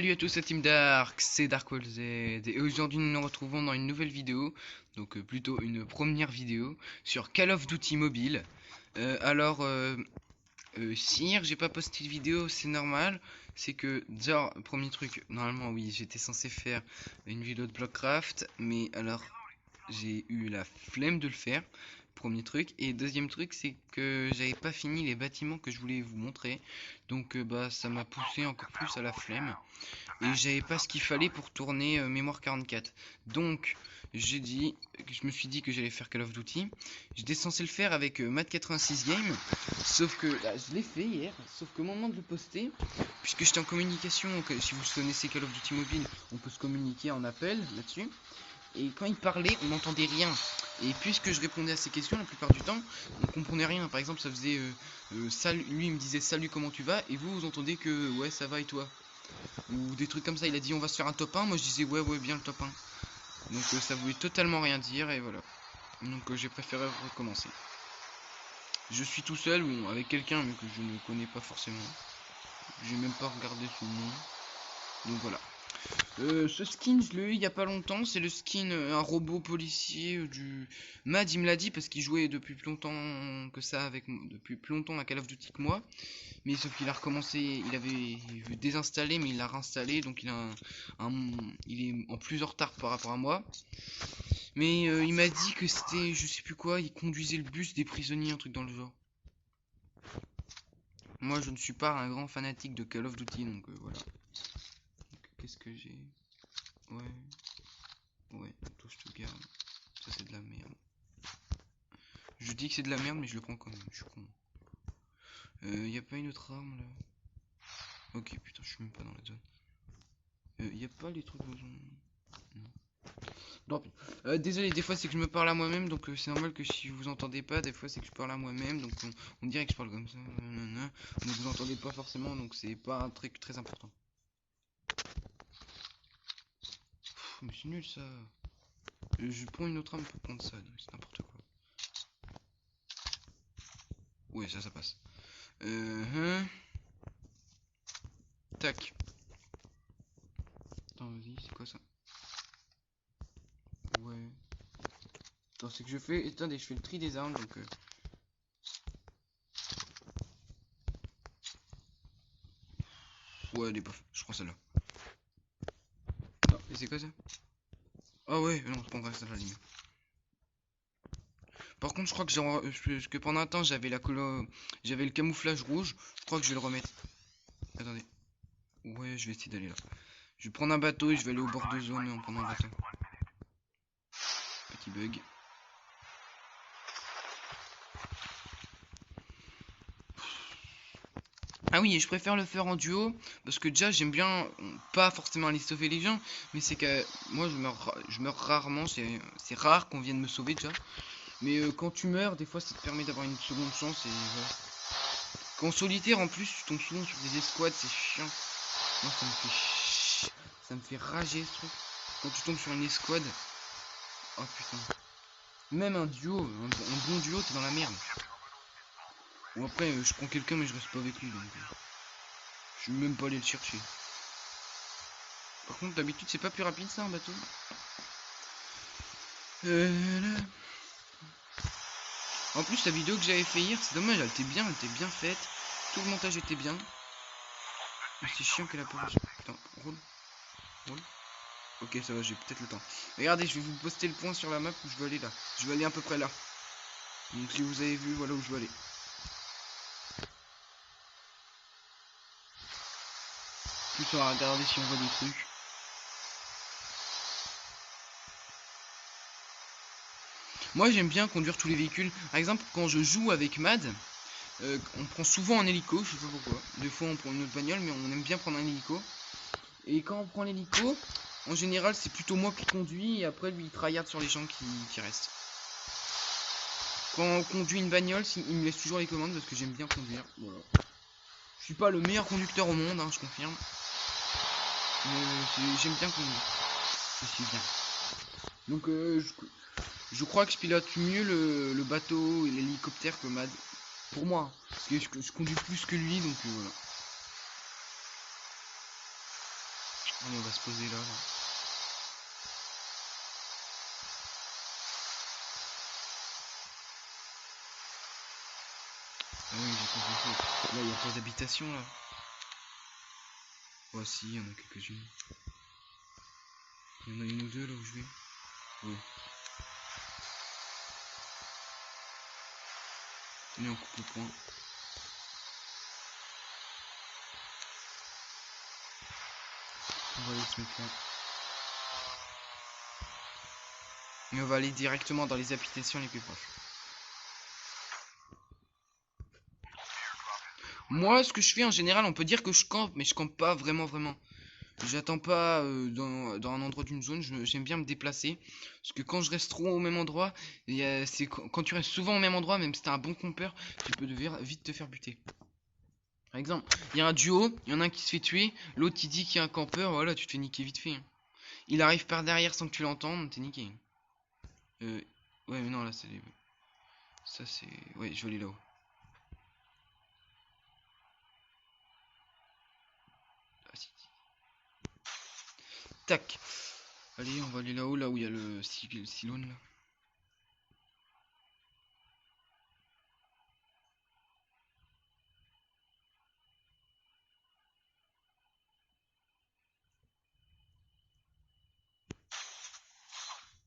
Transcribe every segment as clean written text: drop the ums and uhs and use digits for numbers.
Salut à tous, c'est Team Dark, c'est Dark Z et aujourd'hui nous nous retrouvons dans une nouvelle vidéo, donc plutôt une première vidéo sur Call of Duty Mobile. Sire, j'ai pas posté de vidéo, c'est normal, c'est que déjà, premier truc, normalement oui, j'étais censé faire une vidéo de Blockcraft, mais alors j'ai eu la flemme de le faire. Premier truc, et deuxième truc, c'est que j'avais pas fini les bâtiments que je voulais vous montrer, donc bah ça m'a poussé encore plus à la flemme et j'avais pas ce qu'il fallait pour tourner mémoire 44. Donc je me suis dit que j'allais faire Call of Duty. J'étais censé le faire avec Mat86 Game, sauf que là, je l'ai fait hier, sauf qu'au moment de le poster, puisque j'étais en communication, si vous connaissez Call of Duty Mobile, on peut se communiquer en appel là-dessus. Et quand il parlait, on n'entendait rien. Et puisque je répondais à ces questions, la plupart du temps, on comprenait rien. Par exemple, ça faisait salut, lui il me disait salut, comment tu vas, et vous entendez que ouais, ça va et toi, ou des trucs comme ça. Il a dit on va se faire un top 1, moi je disais ouais bien le top 1. Donc ça voulait totalement rien dire et voilà. Donc j'ai préféré recommencer. Je suis tout seul ou avec quelqu'un mais que je ne connais pas forcément. J'ai même pas regardé son nom. Donc voilà. Ce skin, je l'ai eu il y a pas longtemps. C'est le skin, un robot policier du Mad. Il me l'a dit parce qu'il jouait depuis plus longtemps que ça avec depuis plus longtemps à Call of Duty que moi. Mais sauf qu'il a recommencé, il avait désinstallé, mais il l'a réinstallé, donc il est en plus en retard par rapport à moi. Mais il m'a dit que c'était, je sais plus quoi, il conduisait le bus des prisonniers, un truc dans le genre. Moi, je ne suis pas un grand fanatique de Call of Duty, donc voilà. Qu'est-ce que j'ai? Ouais, toi je te garde. Ça c'est de la merde. Je dis que c'est de la merde, mais je le prends quand même, je suis con. Y a pas une autre arme là? Ok, putain, je suis même pas dans la zone. Y a pas les trucs de zone. Non. Non, désolé, des fois c'est que je me parle à moi-même, donc c'est normal que si vous entendez pas, des fois c'est que je parle à moi-même, donc on dirait que je parle comme ça, donc vous entendez pas forcément, donc c'est pas un truc très important. Mais c'est nul ça. Je prends une autre arme pour prendre ça, c'est n'importe quoi. Ouais, ça passe. Tac. Attends, vas-y, c'est quoi ça? Ouais. Attends, c'est que je fais. Attendez, je fais le tri des armes donc. Ouais, elle est bof. Je prends celle-là. Et c'est quoi ça? Ah ouais, non, je prendrai ça à la limite. Par contre, je crois que que pendant un temps j'avais j'avais le camouflage rouge. Je crois que je vais le remettre. Attendez. Ouais, je vais essayer d'aller là. Je vais prendre un bateau et je vais aller au bord de zone en prenant un bateau. Petit bug. Ah oui, et je préfère le faire en duo parce que déjà j'aime bien, pas forcément aller sauver les gens, mais c'est que moi je meurs rarement, c'est rare qu'on vienne me sauver déjà. Mais quand tu meurs, des fois ça te permet d'avoir une seconde chance et voilà. Qu'en solitaire en plus, tu tombes souvent sur des escouades, c'est chiant. Moi ça me fait rager ce truc. Quand tu tombes sur une escouade, oh putain. Même un duo, un bon duo, t'es dans la merde. Bon après, je prends quelqu'un mais je reste pas avec lui donc. Je vais même pas aller le chercher. Par contre, d'habitude, c'est pas plus rapide ça un bateau. Là. En plus, la vidéo que j'avais fait hier, c'est dommage, elle était bien faite. Tout le montage était bien. Mais c'est chiant qu'elle a pas reçu. Attends, roule. Ok, ça va, j'ai peut-être le temps. Regardez, je vais vous poster le point sur la map où je veux aller là. Je vais aller à peu près là. Donc si vous avez vu, voilà où je veux aller. Plus on va regarder si on voit des trucs. Moi j'aime bien conduire tous les véhicules. Par exemple, quand je joue avec Mad, on prend souvent un hélico, je sais pas pourquoi. Des fois on prend une autre bagnole, mais on aime bien prendre un hélico. Et quand on prend l'hélico, en général c'est plutôt moi qui conduis et après lui il tryhard sur les gens qui restent. Quand on conduit une bagnole, il me laisse toujours les commandes parce que j'aime bien conduire. Voilà. Je suis pas le meilleur conducteur au monde, hein, je confirme. Mais j'aime bien conduire. Je suis bien. Donc je crois que je pilote mieux le bateau et l'hélicoptère que Mad. Pour moi. Parce que je conduis plus que lui, donc voilà. Allez, on va se poser là. Ah oui, j'ai pas pensé. Là, il n'y a pas d'habitation là. Oh si, il y en a quelques-unes. Il y en a une ou deux là où je vais. Ouais. Allez, on coupe au point. On va aller se mettre là. Et on va aller directement dans les habitations les plus proches. Moi, ce que je fais en général, on peut dire que je campe, mais je campe pas vraiment. J'attends pas dans un endroit d'une zone, j'aime bien me déplacer. Parce que quand je reste trop au même endroit, c'est quand tu restes souvent au même endroit, même si t'as un bon campeur, tu peux vite te faire buter. Par exemple, il y a un duo, il y en a un qui se fait tuer, l'autre il dit qu'il y a un campeur, voilà, tu te fais niquer vite fait. Hein. Il arrive par derrière sans que tu l'entendes, t'es niqué. Ouais, mais non, là c'est les... Ça c'est... Ouais, je vais aller là-haut. Ah, si. Tac. Allez, on va aller là-haut, là où il y a le silone là.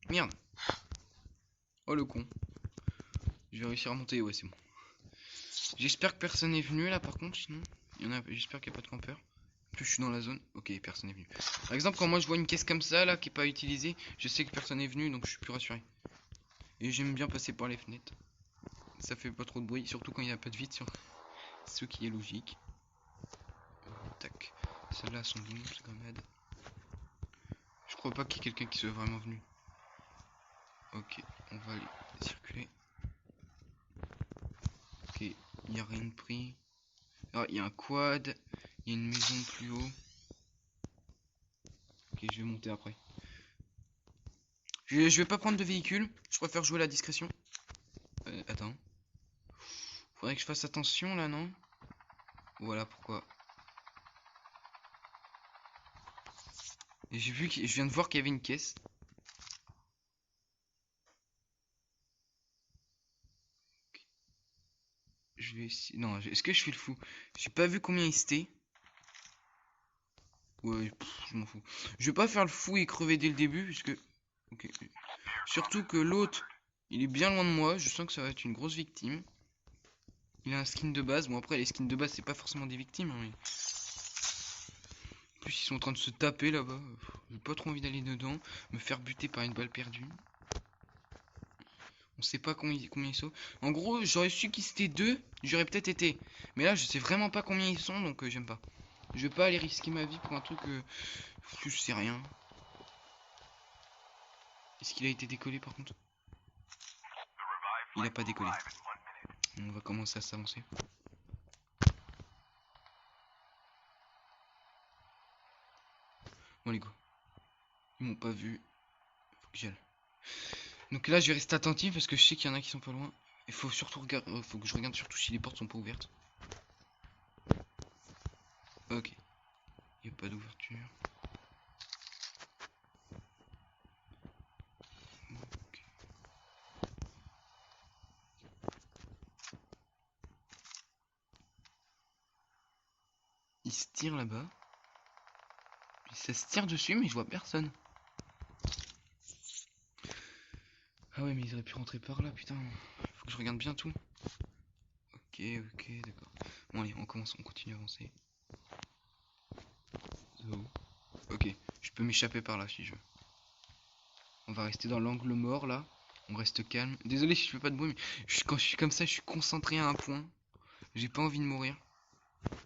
Merde. Oh le con. Je vais réussir à monter, ouais c'est bon. J'espère que personne n'est venu là par contre, sinon. J'espère qu'il n'y a pas de campeur. En plus je suis dans la zone. Ok, personne n'est venu. Par exemple, quand moi je vois une caisse comme ça là qui est pas utilisée, je sais que personne n'est venu donc je suis plus rassuré. Et j'aime bien passer par les fenêtres. Ça fait pas trop de bruit, surtout quand il n'y a pas de vide sur ce qui est logique. Tac. Celles-là sont bonnes, ces grenades. Je crois pas qu'il y ait quelqu'un qui soit vraiment venu. Ok, on va aller circuler. Ok, il n'y a rien de pris. Ah, il y a un quad. Il y a une maison plus haut. Ok, je vais monter après. Je vais pas prendre de véhicule. Je préfère jouer à la discrétion. Attends. Faudrait que je fasse attention là, non? Voilà pourquoi. Et j'ai vu que je viens de voir qu'il y avait une caisse. Je vais essayer. Non, est-ce que je fais le fou? J'ai pas vu combien il c'était. Ouais, je m'en fous. Je vais pas faire le fou et crever dès le début, puisque... Ok. Surtout que l'autre, il est bien loin de moi. Je sens que ça va être une grosse victime. Il a un skin de base. Bon, après, les skins de base, c'est pas forcément des victimes. Hein, mais... En plus, ils sont en train de se taper là-bas. J'ai pas trop envie d'aller dedans. Me faire buter par une balle perdue. On sait pas combien ils sont. En gros, j'aurais su qu'ils étaient deux. J'aurais peut-être été. Mais là, je sais vraiment pas combien ils sont. Donc, j'aime pas. Je vais pas aller risquer ma vie pour un truc je sais rien. Est-ce qu'il a été décollé par contre? Il a pas décollé. On va commencer à s'avancer. Bon les gars. Ils m'ont pas vu. Faut que j'y aille. Donc là je vais rester attentif parce que je sais qu'il y en a qui sont pas loin. Il faut surtout regarder. Faut que je regarde surtout si les portes sont pas ouvertes. Ok. Il n'y a pas d'ouverture. Okay. Il se tire là-bas. Ça se tire dessus mais je vois personne. Ah ouais mais ils auraient pu rentrer par là putain. Faut que je regarde bien tout. Ok d'accord. Bon allez on commence, on continue à avancer. Ok, je peux m'échapper par là si je veux. On va rester dans l'angle mort là. On reste calme. Désolé si je fais pas de bruit, mais quand je suis comme ça, je suis concentré à un point. J'ai pas envie de mourir.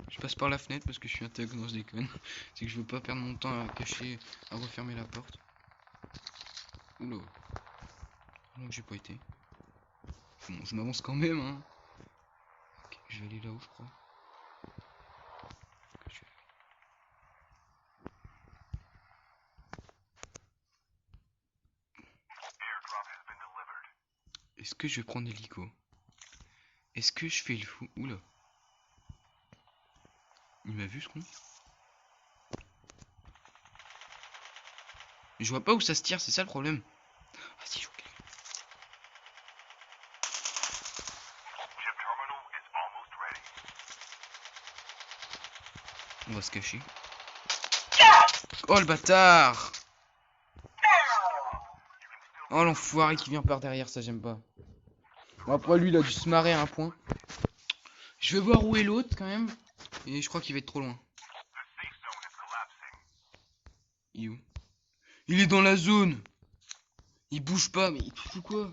Je passe par la fenêtre parce que je suis un thug, non je déconne. C'est que je veux pas perdre mon temps à cacher, à refermer la porte. Oula. Non, j'ai pas été. Bon, je m'avance quand même, hein. Ok, je vais aller là-haut, je crois. Est-ce que je vais prendre l'hélico? Est-ce que je fais le fou? Oula. Il m'a vu ce con? Je vois pas où ça se tire, c'est ça le problème. Vas-y, je vois quelqu'un. On va se cacher. Oh le bâtard! Oh l'enfoiré qui vient par derrière, ça j'aime pas. Bon, après lui il a dû se marrer à un point. Je vais voir où est l'autre quand même. Et je crois qu'il va être trop loin. Il est où? Il est dans la zone! Il bouge pas, mais il fout quoi?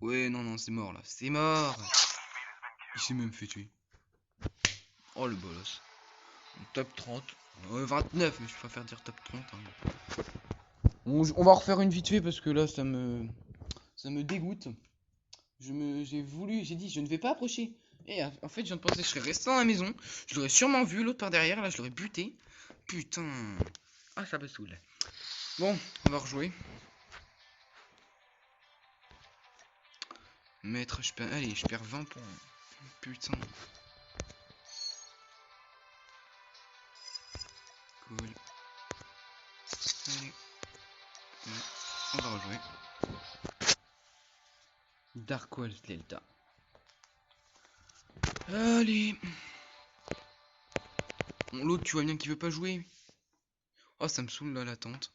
Ouais, non, non, c'est mort là. C'est mort! Il s'est même fait tuer. Oh le bolos. Top 30. 29, mais je préfère dire top 30. Hein. On va refaire une vite fait parce que là ça me dégoûte. J'ai dit je ne vais pas approcher. Et en fait je viens de penser je serais resté dans la maison. Je l'aurais sûrement vu l'autre par derrière, là je l'aurais buté. Putain. Ah ça me saoule. Bon, on va rejouer. Maître, allez, je perds 20 points. Putain. Cool. Allez. On va rejouer. Dark Walls Delta. Allez. Bon, l'autre, tu vois bien qu'il veut pas jouer. Oh, ça me saoule là, l'attente.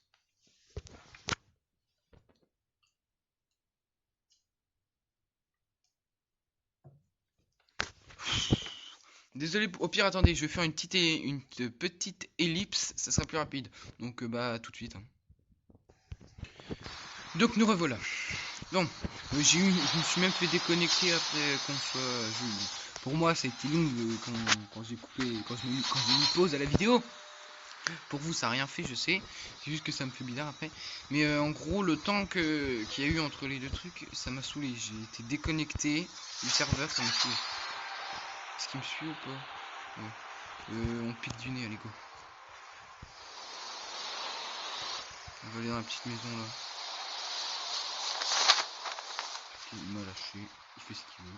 Désolé, au pire, attendez, je vais faire une petite ellipse, ça sera plus rapide. Donc, bah, tout de suite. Hein. Donc, nous revoilà. Bon, je me suis même fait déconnecter après qu'on soit vu. Pour moi, ça a été long quand j'ai coupé, quand j'ai mis pause à la vidéo. Pour vous, ça n'a rien fait, je sais. C'est juste que ça me fait bizarre après. Mais en gros, le temps qu'il y a eu entre les deux trucs, ça m'a saoulé. J'ai été déconnecté du serveur, ça m'a saoulé. Est-ce qu'il me suit ou pas? Ouais. On pique du nez, allez go. On va aller dans la petite maison là. Il m'a lâché, il fait ce qu'il veut.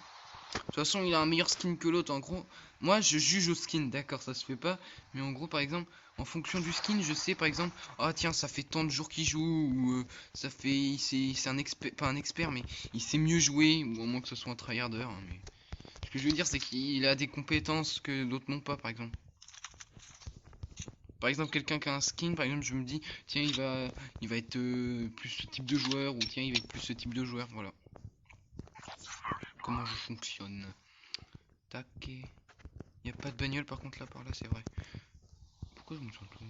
De toute façon, il a un meilleur skin que l'autre. En gros, moi je juge au skin, d'accord, ça se fait pas. Mais en gros, par exemple, en fonction du skin, je sais par exemple, ah tiens, ça fait tant de jours qu'il joue, ou ça fait, c'est un expert, pas un expert, mais il sait mieux jouer, ou au moins que ce soit un tryharder. Hein, mais ce que je veux dire, c'est qu'il a des compétences que d'autres n'ont pas, par exemple. Par exemple, quelqu'un qui a un skin, par exemple, je me dis, tiens, il va être plus ce type de joueur, ou tiens, il va être plus ce type de joueur, voilà. Comment je fonctionne. Tac. Il n'y a pas de bagnole par contre là par là, c'est vrai. Pourquoi je me sens tout.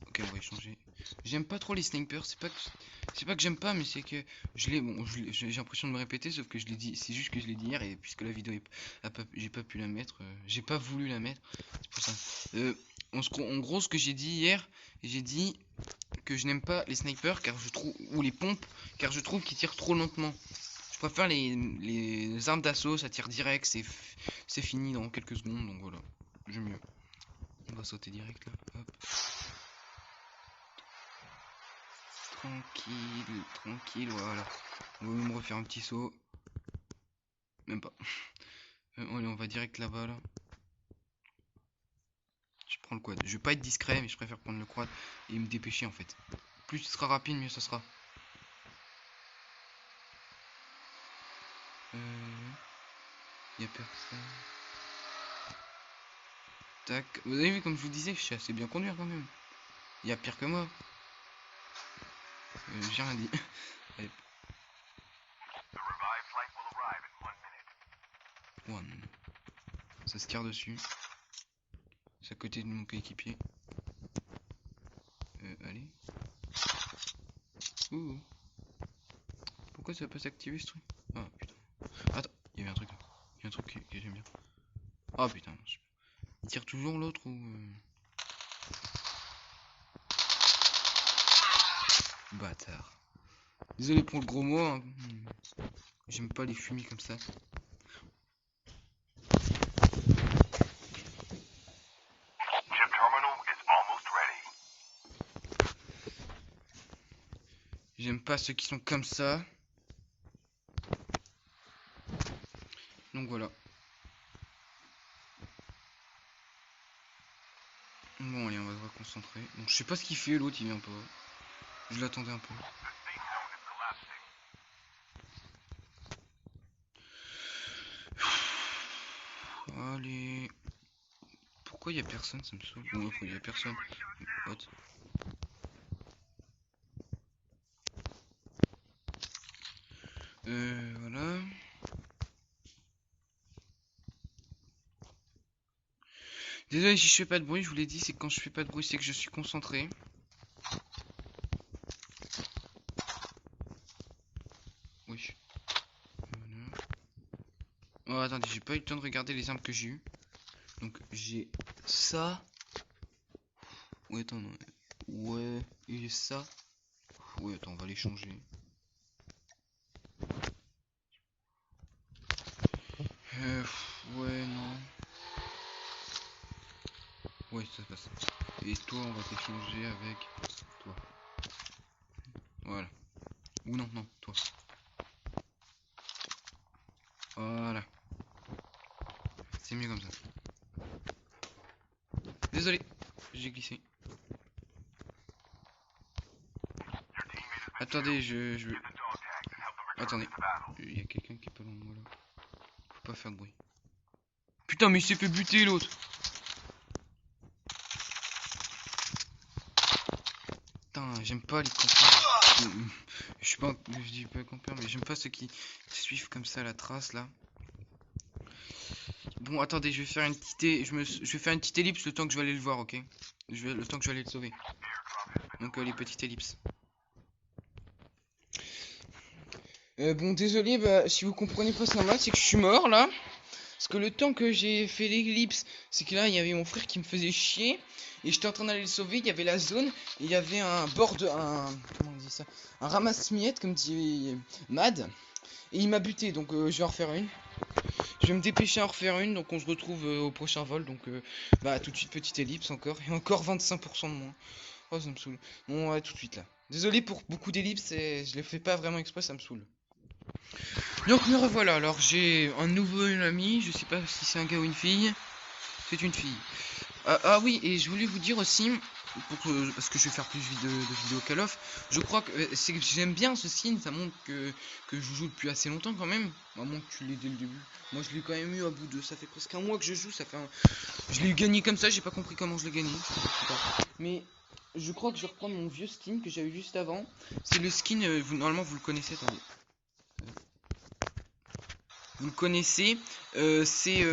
Ok, on va échanger. J'aime pas trop les snipers, c'est pas que j'aime pas, mais c'est que j'ai l'impression de me répéter, sauf que je l'ai dit, c'est juste que je l'ai dit hier et puisque la vidéo j'ai pas pu la mettre, j'ai pas voulu la mettre, c'est pour ça. En gros, ce que j'ai dit hier, j'ai dit que je n'aime pas les snipers car je trouve ou les pompes car je trouve qu'ils tirent trop lentement. Je préfère les armes d'assaut, ça tire direct, c'est fini dans quelques secondes, donc voilà, j'aime mieux. On va sauter direct là, hop. Tranquille, tranquille, voilà. On va même refaire un petit saut. Même pas. Allez, on va direct là-bas là. Je prends le quad. Je vais pas être discret, mais je préfère prendre le quad et me dépêcher en fait. Plus ce sera rapide, mieux ça sera. Y a personne. Tac. Vous avez vu, comme je vous disais, je sais assez bien conduire quand même. Il y a pire que moi. J'ai rien dit. Allez. One. Ça se tire dessus. C'est à côté de mon coéquipier. Allez. Ouh. Pourquoi ça va pas s'activer ce truc? Ah putain. Attends, il y avait un truc là. Il y a un truc que j'aime bien. Oh putain. Il tire toujours l'autre ou... Bâtard. Désolé pour le gros mot. Hein. J'aime pas les fumis comme ça. J'aime pas ceux qui sont comme ça. Donc voilà. Bon allez, on va voir qu'on concentré. Donc je sais pas ce qu'il fait, l'autre il vient pas. Je l'attendais un peu. Allez. Pourquoi il y a personne, ça me saoule. Bon, pourquoi il y a personne. What? Voilà. Désolé si je fais pas de bruit, je vous l'ai dit, c'est que quand je fais pas de bruit, c'est que je suis concentré. Oui. Voilà. Oh, attendez, j'ai pas eu le temps de regarder les armes que j'ai eues. Donc, j'ai ça. Ouais, attends, non. Ouais, et ça. Ouais, attends, on va les changer. Ouais, non. Ouais, ça passe. Et toi, on va t'échanger avec toi. Voilà. Ou non, non, toi. Voilà. C'est mieux comme ça. Désolé, j'ai glissé. Attendez, je... Attendez. Il y a quelqu'un qui est pas loin de moi là. Faut pas faire de bruit. Putain, mais il s'est fait buter l'autre. Putain, j'aime pas les campeurs. Je suis pas... Je dis pas campeurs, mais j'aime pas ceux qui suivent comme ça la trace là. Bon, attendez, je vais faire une petite... Je vais faire une petite ellipse le temps que je vais aller le voir, ok? Le temps que je vais aller le sauver. Donc les petites ellipses. Bon, désolé, bah, si vous comprenez pas, c'est normal, c'est que je suis mort là. Parce que le temps que j'ai fait l'ellipse, c'est que là, il y avait mon frère qui me faisait chier. Et j'étais en train d'aller le sauver, il y avait la zone. Et il y avait un bord de... comment on dit ça? Un ramasse-miettes, comme dit Mad. Et il m'a buté, donc je vais en refaire une. Je vais me dépêcher à en refaire une, donc on se retrouve au prochain vol. Donc bah tout de suite, petite ellipse encore. Et encore 25% de moins. Oh, ça me saoule. Bon, ouais, tout de suite là. Désolé pour beaucoup d'ellipses, je les fais pas vraiment exprès, ça me saoule. Donc me revoilà, alors j'ai un nouveau ami, je sais pas si c'est un gars ou une fille. C'est une fille. Ah oui, et je voulais vous dire aussi, parce que je vais faire plus de vidéos Call of, je crois que c'est que j'aime bien ce skin, ça montre que je joue depuis assez longtemps quand même. À moins que tu l'aies dès le début. Moi je l'ai quand même eu à bout de... Ça fait presque un mois que je joue, ça fait un... Je l'ai eu gagné comme ça, j'ai pas compris comment je l'ai gagné. Mais je crois que je vais reprendre mon vieux skin que j'avais juste avant. C'est le skin, normalement vous le connaissez, attendez. Vous le connaissez, c'est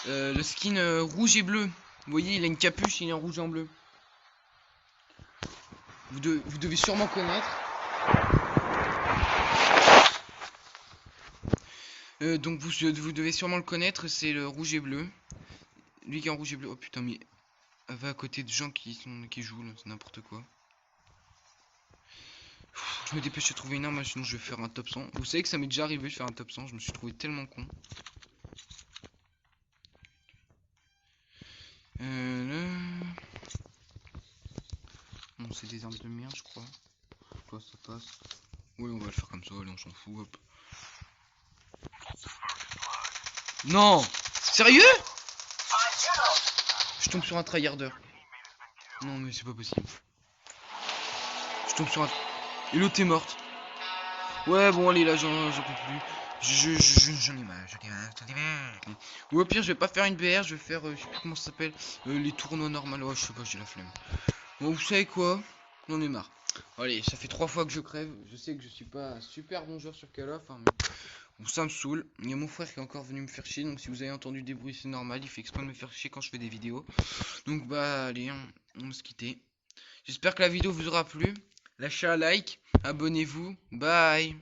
le skin rouge et bleu. Vous voyez, il a une capuche, il est en rouge et en bleu. Vous devez sûrement connaître. Donc vous devez sûrement le connaître, c'est le rouge et bleu. Lui qui est en rouge et bleu. Oh putain, mais va à côté de gens qui jouent là, c'est n'importe quoi. Je me dépêche de trouver une arme, sinon je vais faire un top 100. Vous savez que ça m'est déjà arrivé de faire un top 100, je me suis trouvé tellement con. Là... Bon, c'est des armes de merde, je crois. Toi, ça passe. Oui, on va le faire comme ça, allez, on s'en fout, hop. Non! Sérieux? Je tombe sur un tryharder. Non, mais c'est pas possible. Je tombe sur un... Et l'autre est morte. Ouais, bon, allez, là, j'en peux plus. J'en ai marre, j'en ai marre. Ou au pire, je vais pas faire une BR, je vais faire, je sais plus comment ça s'appelle, les tournois normaux. Ouais, je sais pas, j'ai la flemme. Bon, vous savez quoi? J'en ai marre. Allez, ça fait 3 fois que je crève. Je sais que je suis pas un super bon joueur sur Call of, hein, mais bon, ça me saoule. Il y a mon frère qui est encore venu me faire chier, donc si vous avez entendu des bruits, c'est normal. Il fait exprès de me faire chier quand je fais des vidéos. Donc, bah, allez, on va se quitter. J'espère que la vidéo vous aura plu. Lâchez un like, abonnez-vous. Bye.